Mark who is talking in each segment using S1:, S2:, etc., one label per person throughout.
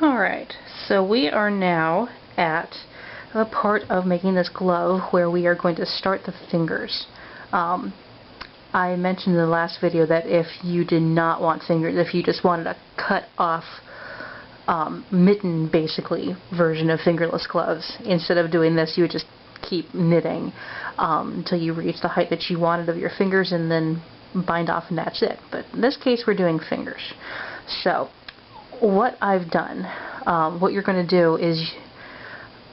S1: Alright, so we are now at the part of making this glove where we are going to start the fingers. I mentioned in the last video that if you did not want fingers, if you just wanted a cut off mitten basically version of fingerless gloves, instead of doing this you would just keep knitting until you reach the height that you wanted of your fingers and then bind off and that's it. But in this case we're doing fingers. So what I've done, what you're going to do is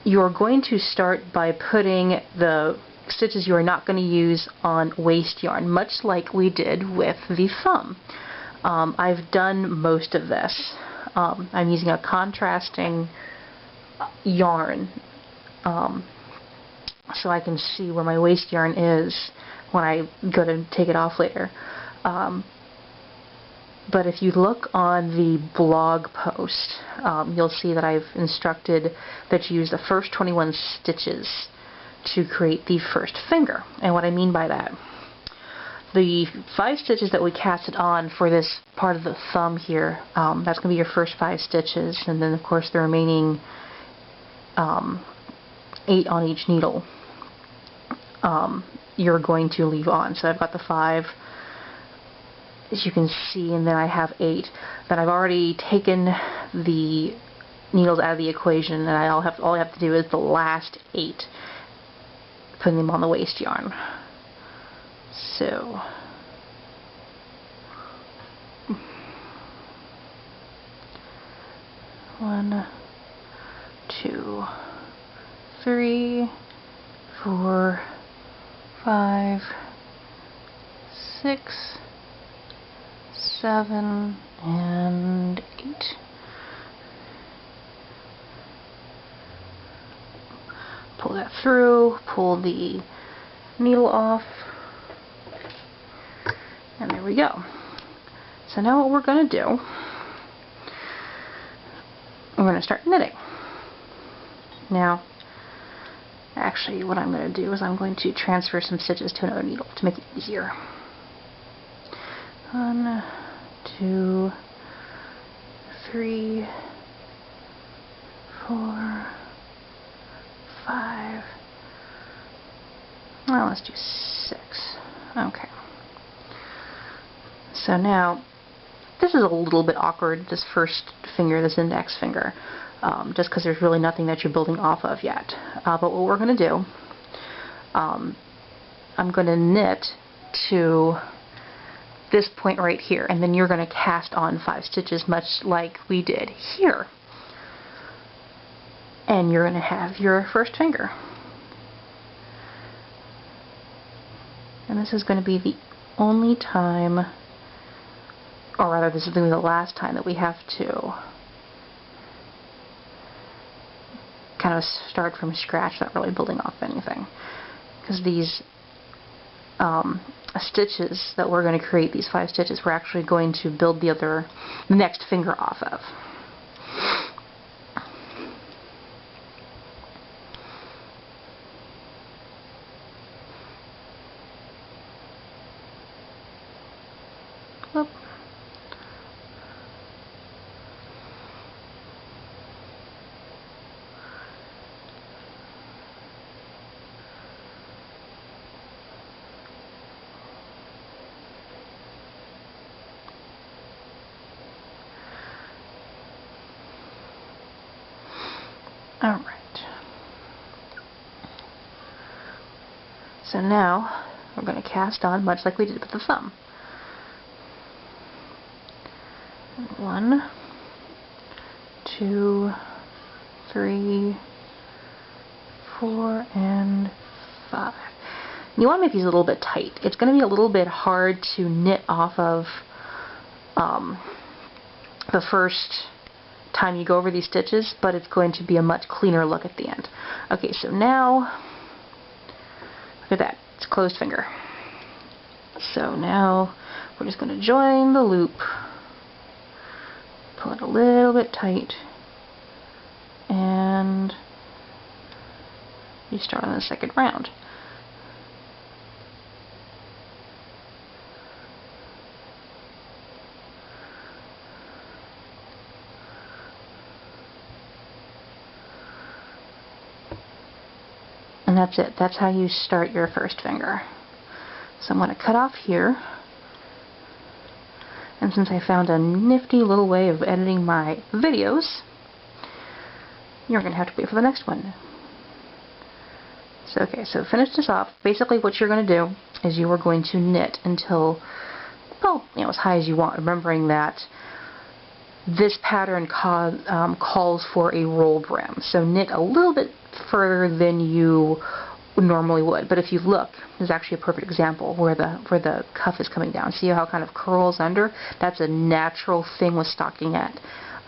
S1: you're going to start by putting the stitches you are not going to use on waste yarn, much like we did with the thumb. I've done most of this. I'm using a contrasting yarn so I can see where my waste yarn is when I go to take it off later. But if you look on the blog post, you'll see that I've instructed that you use the first 21 stitches to create the first finger. And what I mean by that, the 5 stitches that we casted on for this part of the thumb here, that's going to be your first 5 stitches, and then of course the remaining 8 on each needle you're going to leave on. So I've got the 5, as you can see, and then I have 8. Then I've already taken the needles out of the equation, and all I have to do is the last 8, putting them on the waste yarn. So one, 2, 3, 4, 5, 6, 7, and 8. Pull that through, pull the needle off, and there we go. So now what we're going to do, we're going to start knitting. Now, actually what I'm going to do is I'm going to transfer some stitches to another needle to make it easier. 1, 2, 3, 4, 5. Well, let's do 6. Okay. So now, this is a little bit awkward, this first finger, this index finger, just because there's really nothing that you're building off of yet. But what we're going to do, I'm going to knit to this point right here, and then you're going to cast on 5 stitches, much like we did here. And you're going to have your first finger. And this is going to be the only time, or rather this is going to be the last time that we have to kind of start from scratch, not really building off anything. Because these stitches that we're going to create, these 5 stitches, we're actually going to build the next finger off of. Whoop. Alright. So now we're going to cast on much like we did with the thumb. 1, 2, 3, 4, and 5. You want to make these a little bit tight. It's going to be a little bit hard to knit off of the first time you go over these stitches, but it's going to be a much cleaner look at the end. Okay, so now, look at that, it's a closed finger. So now we're just going to join the loop, pull it a little bit tight, and you start on the second round. And that's it. That's how you start your first finger. So I'm going to cut off here. And since I found a nifty little way of editing my videos, you're going to have to wait for the next one. So okay, so finish this off. Basically what you're going to do is you are going to knit until, well, as high as you want, remembering that this pattern calls for a roll brim. So knit a little bit further than you normally would. But if you look, there's actually a perfect example where the cuff is coming down. See how it kind of curls under? That's a natural thing with stockinette.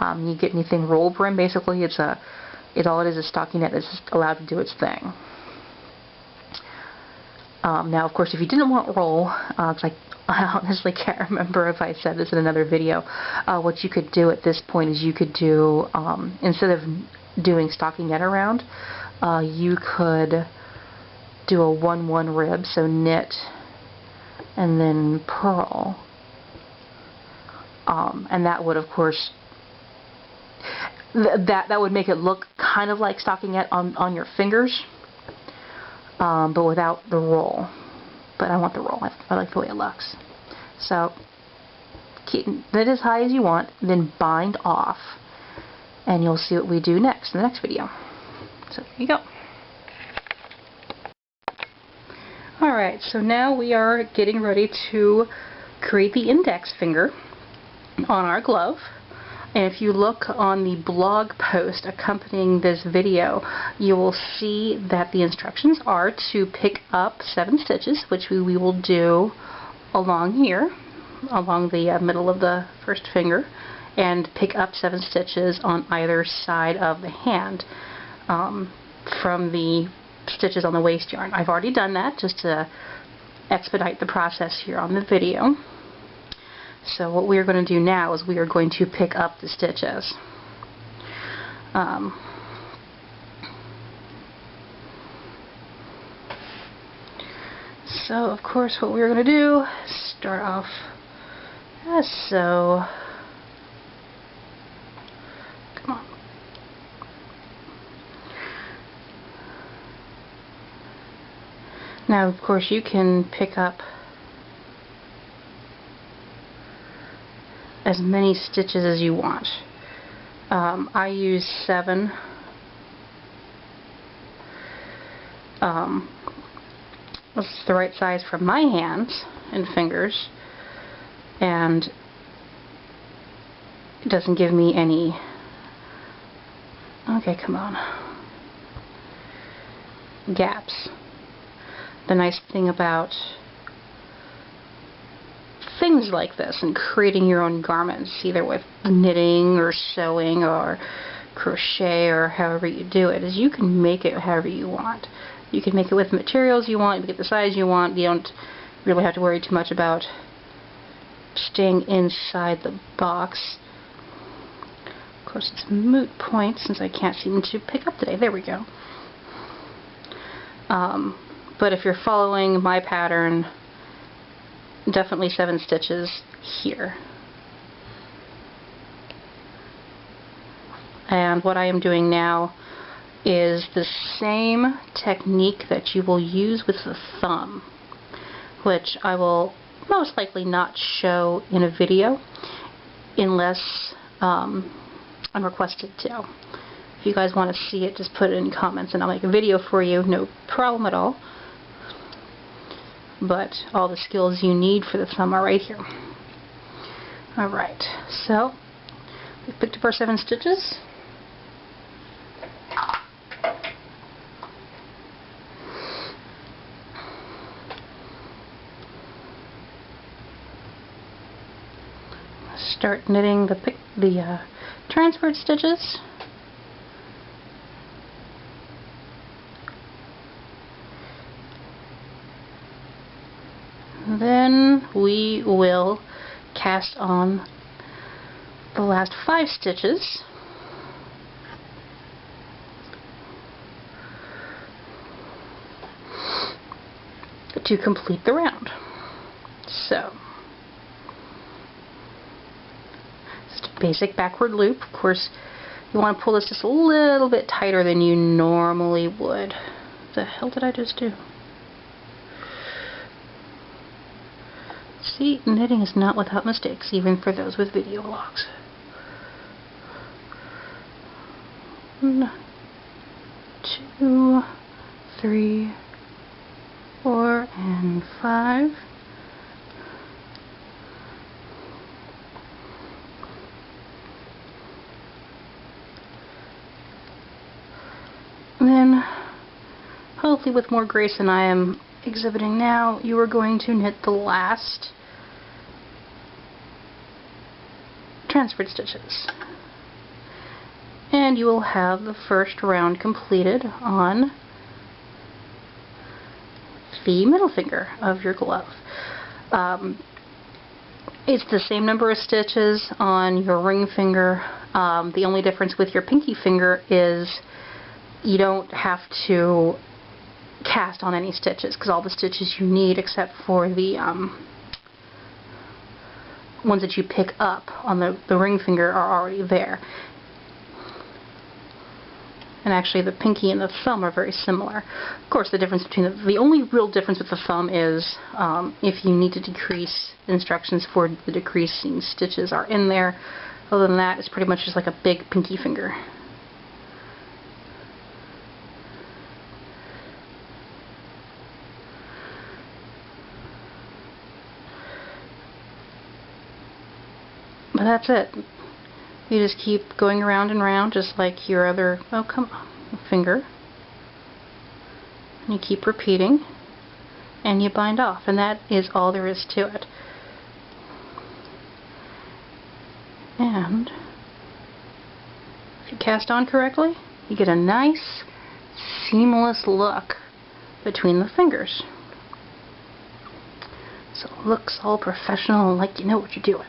S1: You get anything roll brim, basically all it is stockinette that's just allowed to do its thing. Now, of course, if you didn't want roll, it's like, I honestly can't remember if I said this in another video. What you could do at this point is you could do, instead of doing stockinette around, you could do a 1-1 rib, so knit and then purl. And that would, of course, that would make it look kind of like stockinette on your fingers, but without the roll. But I want the roll. I like the way it looks. So keep it as high as you want, then bind off, and you'll see what we do next in the next video. So there you go. Alright, so now we are getting ready to create the index finger on our glove. And if you look on the blog post accompanying this video, you will see that the instructions are to pick up 7 stitches, which we will do along here, along the middle of the first finger, and pick up 7 stitches on either side of the hand from the stitches on the waste yarn. I've already done that just to expedite the process here on the video. So what we are going to do now is we are going to pick up the stitches. So of course what we're going to do is start off as so. Come on. Now of course you can pick up as many stitches as you want. I use 7. This is the right size for my hands and fingers, and it doesn't give me any. Okay, come on. Gaps. The nice thing about things like this and creating your own garments, either with knitting or sewing or crochet or however you do it, is you can make it however you want. You can make it with materials you want, you can get the size you want. You don't really have to worry too much about staying inside the box. Of course, it's a moot point since I can't seem to pick up today. There we go. But if you're following my pattern, definitely 7 stitches here. And what I am doing now is the same technique that you will use with the thumb, which I will most likely not show in a video unless I'm requested to. If you guys want to see it, just put it in comments and I'll make a video for you, no problem at all. But all the skills you need for the thumb are right here. Alright, so we picked up our 7 stitches. Start knitting the transferred stitches. Then we will cast on the last 5 stitches to complete the round. So, just a basic backward loop. Of course, you want to pull this just a little bit tighter than you normally would. The hell did I just do? See, knitting is not without mistakes, even for those with video logs. 1, 2, 3, 4, and 5. And then, hopefully with more grace than I am exhibiting now, you are going to knit the last transferred stitches. And you will have the first round completed on the middle finger of your glove. It's the same number of stitches on your ring finger. The only difference with your pinky finger is you don't have to cast on any stitches, because all the stitches you need except for the ones that you pick up on the ring finger are already there. And actually the pinky and the thumb are very similar. Of course, the difference between the only real difference with the thumb is if you need to decrease, instructions for the decreasing stitches are in there. Other than that, it's pretty much just like a big pinky finger. But that's it. You just keep going around and around just like your other, oh come on, finger. And you keep repeating and you bind off, and that is all there is to it. And if you cast on correctly, you get a nice seamless look between the fingers. So it looks all professional and like you know what you're doing.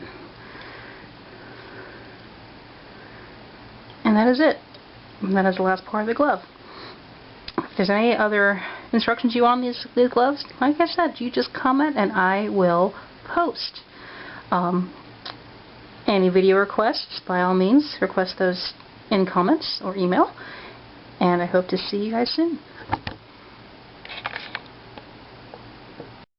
S1: And that is it. And that is the last part of the glove. If there's any other instructions you want on these gloves, like I said, you just comment and I will post. Any video requests, by all means, request those in comments or email. And I hope to see you guys soon.